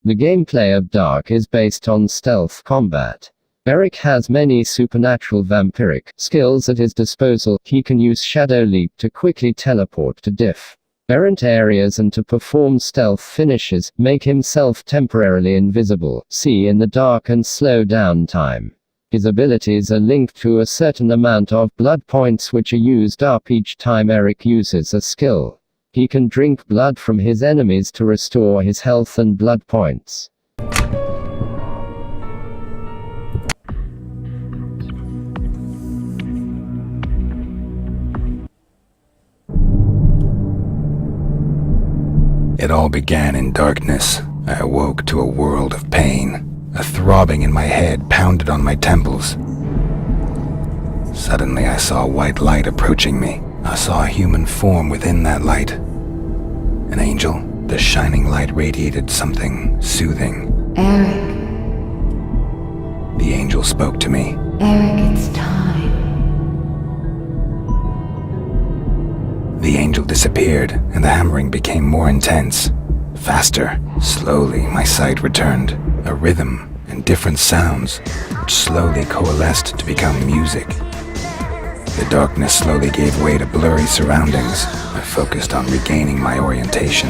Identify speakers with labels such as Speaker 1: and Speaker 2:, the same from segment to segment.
Speaker 1: The gameplay of Dark is based on stealth combat. Eric has many supernatural vampiric skills at his disposal. He can use Shadow Leap to quickly teleport to different areas and to perform stealth finishes, make himself temporarily invisible, see in the dark, and slow down time. His abilities are linked to a certain amount of blood points which are used up each time Eric uses a skill. He can drink blood from his enemies to restore his health and blood points.
Speaker 2: It all began in darkness. I awoke to a world of pain. A throbbing in my head pounded on my temples. Suddenly I saw a white light approaching me. I saw a human form within that light. An angel. The shining light radiated something soothing.
Speaker 3: Eric.
Speaker 2: The angel spoke to me.
Speaker 3: Eric, it's time.
Speaker 2: The angel disappeared, and the hammering became more intense. Faster. Slowly, my sight returned. A rhythm and different sounds, which slowly coalesced to become music. The darkness slowly gave way to blurry surroundings. I focused on regaining my orientation.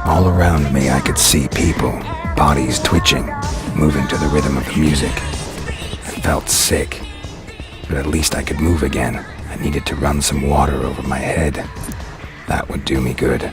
Speaker 2: All around me I could see people, bodies twitching, moving to the rhythm of the music. I felt sick, but at least I could move again. I needed to run some water over my head. That would do me good.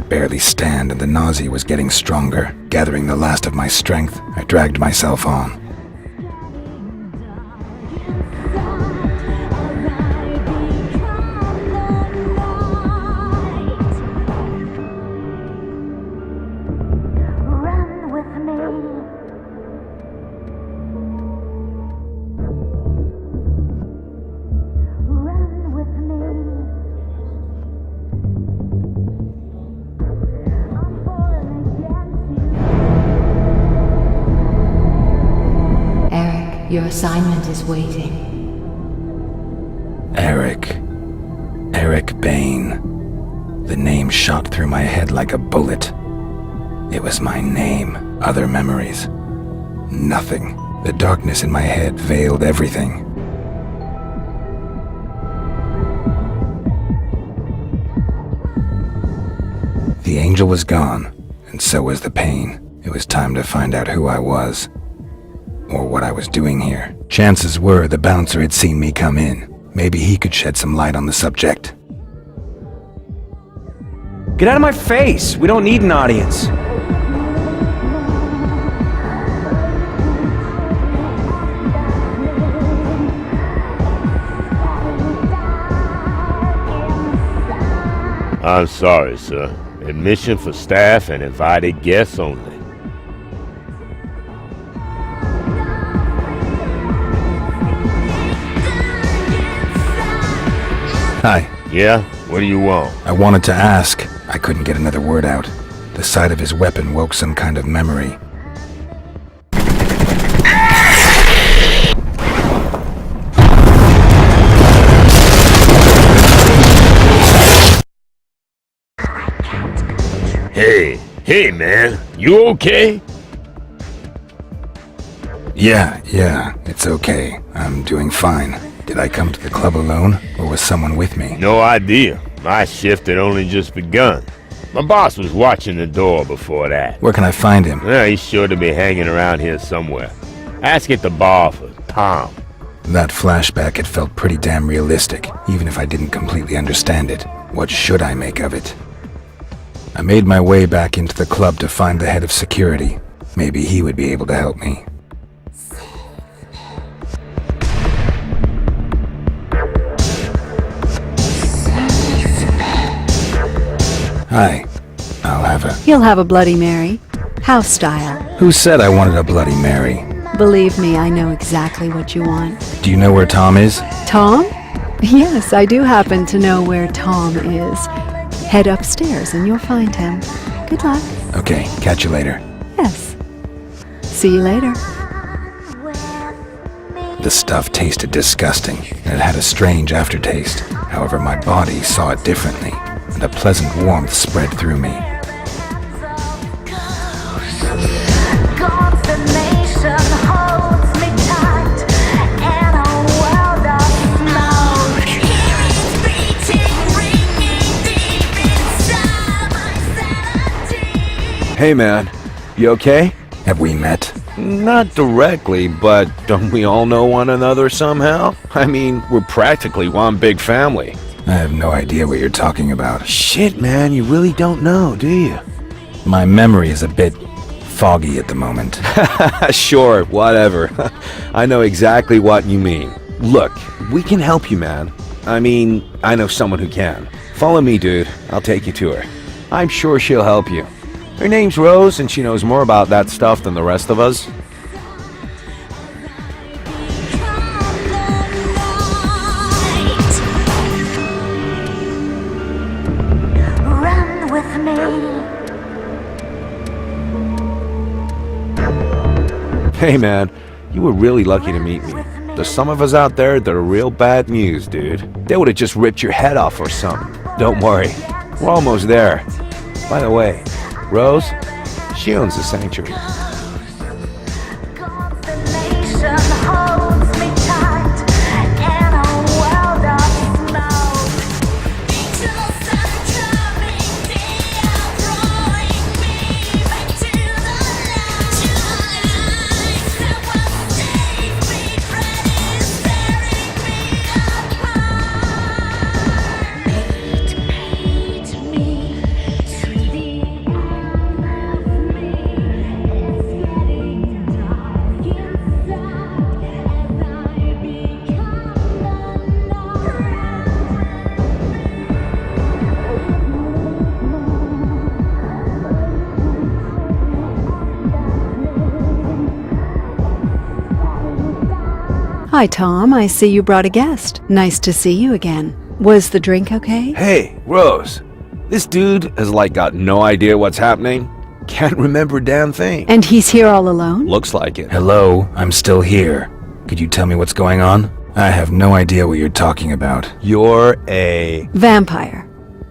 Speaker 2: Barely stand, and the nausea was getting stronger. Gathering the last of my strength, I dragged myself on.
Speaker 3: Run with me. Run with me. Eric, your assignment is waiting.
Speaker 2: Eric Bain. The name shot through my head like a bullet. It was my name. Other memories. Nothing. The darkness in my head veiled everything. The angel was gone, and so was the pain. It was time to find out who I was. Or what I was doing here. Chances were the bouncer had seen me come in. Maybe he could shed some light on the subject.
Speaker 4: Get out of my face! We don't need an audience.
Speaker 5: I'm sorry, sir. Admission for staff and invited guests only.
Speaker 2: Hi.
Speaker 5: Yeah? What do you want?
Speaker 2: I wanted to ask. I couldn't get another word out. The sight of his weapon woke some kind of memory.
Speaker 5: Hey man, you okay?
Speaker 2: Yeah, it's okay. I'm doing fine. Did I come to the club alone, or was someone with me?
Speaker 5: No idea. My shift had only just begun. My boss was watching the door before that.
Speaker 2: Where can I find him?
Speaker 5: Well, he's sure to be hanging around here somewhere. Ask at the bar for Tom.
Speaker 2: That flashback had felt pretty damn realistic, even if I didn't completely understand it. What should I make of it? I made my way back into the club to find the head of security. Maybe he would be able to help me. Hi.
Speaker 6: He'll have a Bloody Mary. House style.
Speaker 2: Who said I wanted a Bloody Mary?
Speaker 6: Believe me, I know exactly what you want.
Speaker 2: Do you know where Tom is?
Speaker 6: Tom? Yes, I do happen to know where Tom is. Head upstairs and you'll find him. Good luck.
Speaker 2: Okay, catch you later.
Speaker 6: Yes. See you later.
Speaker 2: The stuff tasted disgusting, and it had a strange aftertaste. However, my body saw it differently, and a pleasant warmth spread through me.
Speaker 3: Confirmation holds me tight in a world of smoke. Here it's beating, ringing deep inside my sanity.
Speaker 4: Hey man, you okay?
Speaker 2: Have we met?
Speaker 4: Not directly, but don't we all know one another somehow? I mean, we're practically one big family.
Speaker 2: I have no idea what you're talking about.
Speaker 4: Shit, man, you really don't know, do you?
Speaker 2: My memory is a bit foggy at the moment.
Speaker 4: Sure, whatever. I know exactly what you mean. Look, we can help you, man. I mean, I know someone who can. Follow me, dude. I'll take you to her. I'm sure she'll help you. Her name's Rose, and she knows more about that stuff than the rest of us.
Speaker 3: Run with me.
Speaker 4: Hey, man, you were really lucky to meet me. There's some of us out there that are real bad news, dude. They would have just ripped your head off or something. Don't worry, we're almost there. By the way, Rose, she owns the sanctuary.
Speaker 3: Confirmation holds me tight in a world of smoke. Into sanctuary, they are drawing me back to the light. That was safe, regret is tearing me apart. Meet me to the end of me. It's getting dark inside as I become
Speaker 6: Hi, Tom. I see you brought a guest. Nice to see you again. Was the drink okay?
Speaker 4: Hey, Rose, this dude has got no idea what's happening. Can't remember a damn thing.
Speaker 6: And he's here all alone?
Speaker 4: Looks like it.
Speaker 2: Hello, I'm still here. Could you tell me what's going on? I have no idea what you're talking about.
Speaker 4: You're a...
Speaker 6: Vampire.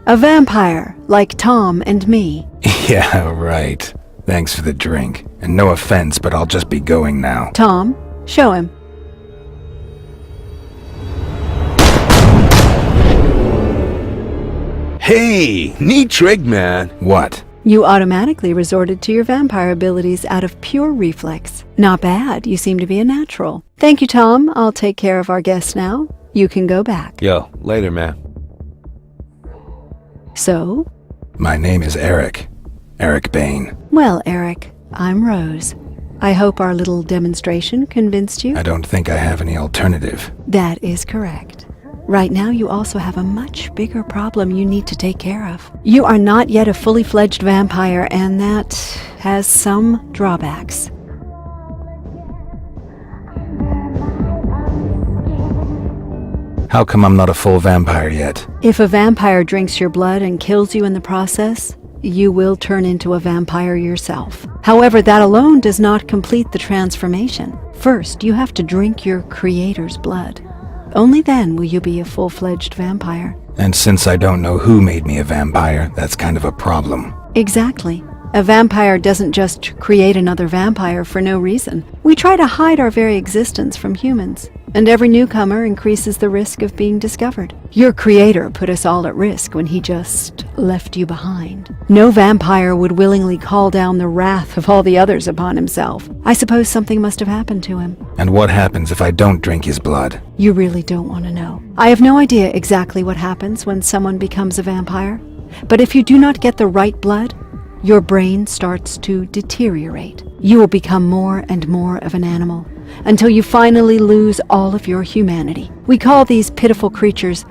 Speaker 6: A vampire, like Tom and me.
Speaker 2: Yeah, right. Thanks for the drink. And no offense, but I'll just be going now.
Speaker 6: Tom, show him.
Speaker 4: Hey, neat trick, man.
Speaker 2: What?
Speaker 6: You automatically resorted to your vampire abilities out of pure reflex. Not bad. You seem to be a natural. Thank you, Tom. I'll take care of our guest now. You can go back.
Speaker 4: Yo, later, man.
Speaker 6: So?
Speaker 2: My name is Eric. Eric Bain.
Speaker 6: Well, Eric, I'm Rose. I hope our little demonstration convinced you.
Speaker 2: I don't think I have any alternative.
Speaker 6: That is correct. Right now, you also have a much bigger problem you need to take care of. You are not yet a fully fledged vampire, and that has some drawbacks.
Speaker 2: How come I'm not a full vampire yet?
Speaker 6: If a vampire drinks your blood and kills you in the process, you will turn into a vampire yourself. However, that alone does not complete the transformation. First, you have to drink your creator's blood. Only then will you be a full-fledged vampire.
Speaker 2: And since I don't know who made me a vampire, that's kind of a problem.
Speaker 6: Exactly. A vampire doesn't just create another vampire for no reason. We try to hide our very existence from humans, and every newcomer increases the risk of being discovered. Your creator put us all at risk when he just left you behind. No vampire would willingly call down the wrath of all the others upon himself. I suppose something must have happened to him.
Speaker 2: And what happens if I don't drink his blood?
Speaker 6: You really don't want to know. I have no idea exactly what happens when someone becomes a vampire, but if you do not get the right blood, your brain starts to deteriorate. You will become more and more of an animal, until you finally lose all of your humanity. We call these pitiful creatures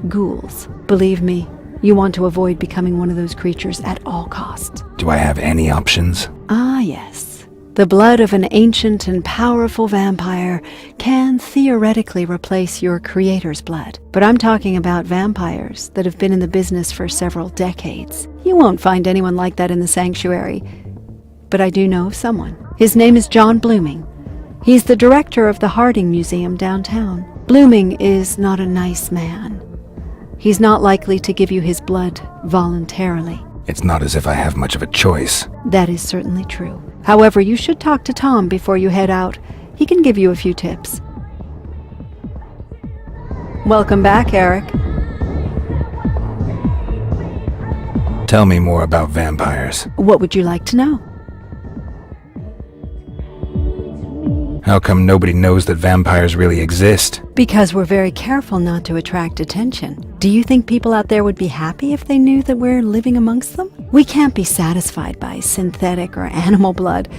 Speaker 6: ghouls. Believe me, you want to avoid becoming one of those creatures at all costs.
Speaker 2: Do I have any options?
Speaker 6: Ah, yes. The blood of an ancient and powerful vampire can theoretically replace your creator's blood. But I'm talking about vampires that have been in the business for several decades. You won't find anyone like that in the sanctuary. But I do know of someone. His name is John Blooming. He's the director of the Harding Museum downtown. Blooming is not a nice man. He's not likely to give you his blood voluntarily.
Speaker 2: It's not as if I have much of a choice.
Speaker 6: That is certainly true. However, you should talk to Tom before you head out. He can give you a few tips. Welcome back, Eric.
Speaker 2: Tell me more about vampires.
Speaker 6: What would you like to know?
Speaker 2: How come nobody knows that vampires really exist?
Speaker 6: Because we're very careful not to attract attention. Do you think people out there would be happy if they knew that we're living amongst them? We can't be satisfied by synthetic or animal blood.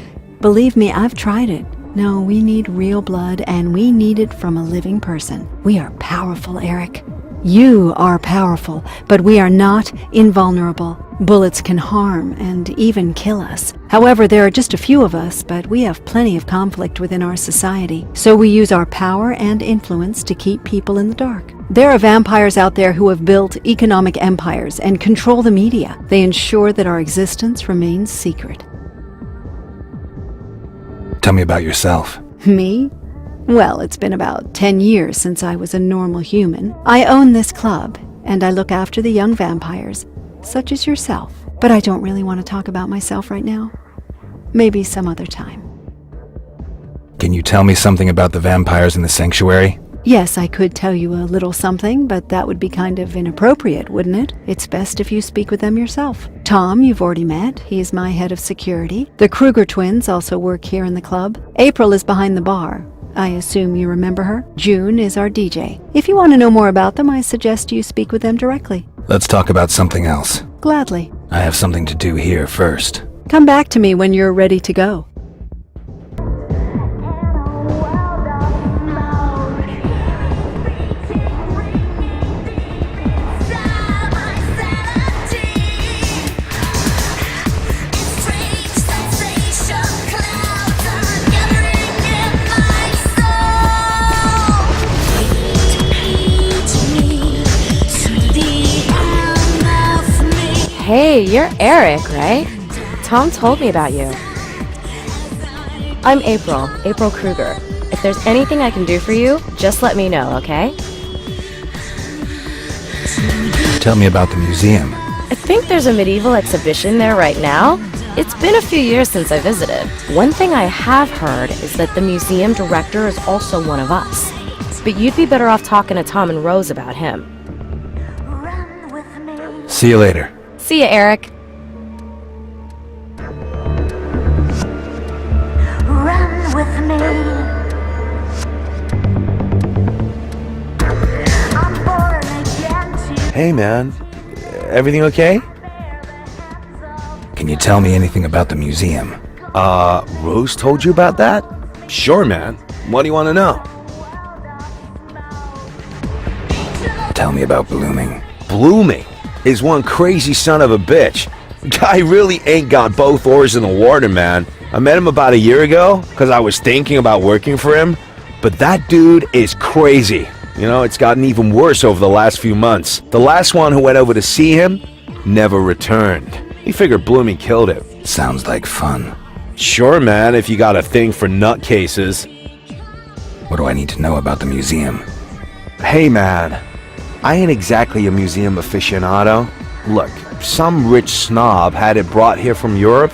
Speaker 6: Believe me, I've tried it. No, we need real blood, and we need it from a living person. We are powerful, Eric. You are powerful, but we are not invulnerable. Bullets can harm and even kill us. However, there are just a few of us, but we have plenty of conflict within our society. So we use our power and influence to keep people in the dark. There are vampires out there who have built economic empires and control the media. They ensure that our existence remains secret.
Speaker 2: Tell me about yourself.
Speaker 6: Me? Well, it's been about 10 years since I was a normal human. I own this club, and I look after the young vampires, such as yourself. But I don't really want to talk about myself right now. Maybe some other time.
Speaker 2: Can you tell me something about the vampires in the sanctuary?
Speaker 6: Yes, I could tell you a little something, but that would be kind of inappropriate, wouldn't it? It's best if you speak with them yourself. Tom, you've already met. He's my head of security. The Kruger twins also work here in the club. April is behind the bar. I assume you remember her. June is our DJ. If you want to know more about them, I suggest you speak with them directly.
Speaker 2: Let's talk about something else.
Speaker 6: Gladly.
Speaker 2: I have something to do here first.
Speaker 6: Come back to me when you're ready to go.
Speaker 7: Hey, you're Eric, right? Tom told me about you. I'm April Kruger. If there's anything I can do for you, just let me know, okay?
Speaker 2: Tell me about the museum.
Speaker 7: I think there's a medieval exhibition there right now. It's been a few years since I visited. One thing I have heard is that the museum director is also one of us. But you'd be better off talking to Tom and Rose about him.
Speaker 2: See you later.
Speaker 7: See ya, Eric.
Speaker 3: Run with me. I'm born again to
Speaker 4: Hey, man. Everything okay?
Speaker 2: Can you tell me anything about the museum?
Speaker 4: Rose told you about that? Sure, man. What do you want to know?
Speaker 2: Tell me about Blooming.
Speaker 4: Blooming is one crazy son of a bitch. Guy really ain't got both oars in the water, man. I met him about a year ago because I was thinking about working for him, but that dude is crazy. You know, it's gotten even worse over the last few months. The last one who went over to see him never returned. He figured Blooming killed him.
Speaker 2: Sounds like fun.
Speaker 4: Sure, man, if you got a thing for nutcases.
Speaker 2: What do I need to know about the museum?
Speaker 4: Hey, man. I ain't exactly a museum aficionado. Look, some rich snob had it brought here from Europe.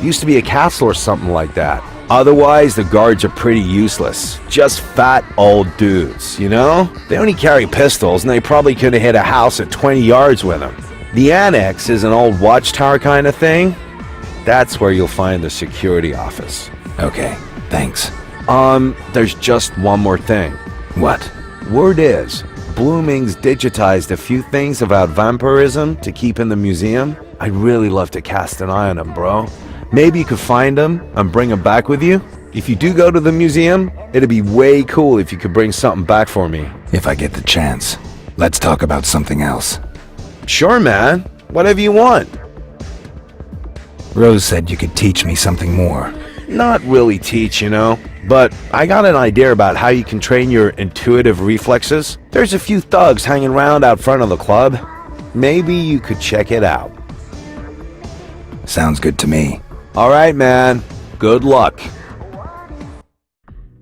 Speaker 4: Used to be a castle or something like that. Otherwise, the guards are pretty useless. Just fat old dudes, you know? They only carry pistols, and they probably could have hit a house at 20 yards with them. The annex is an old watchtower kind of thing. That's where you'll find the security office.
Speaker 2: Okay, thanks.
Speaker 4: There's just one more thing.
Speaker 2: What?
Speaker 4: Word is, Blooming's digitized a few things about vampirism to keep in the museum. I'd really love to cast an eye on them, bro. Maybe you could find them and bring them back with you. If you do go to the museum, it'd be way cool if you could bring something back for me.
Speaker 2: If I get the chance. Let's talk about something else.
Speaker 4: Sure, man. Whatever you want.
Speaker 2: Rose said you could teach me something more.
Speaker 4: Not really teach, you know, but I got an idea about how you can train your intuitive reflexes. There's a few thugs hanging around out front of the club. Maybe you could check it out.
Speaker 2: Sounds good to me.
Speaker 4: All right, man. Good luck.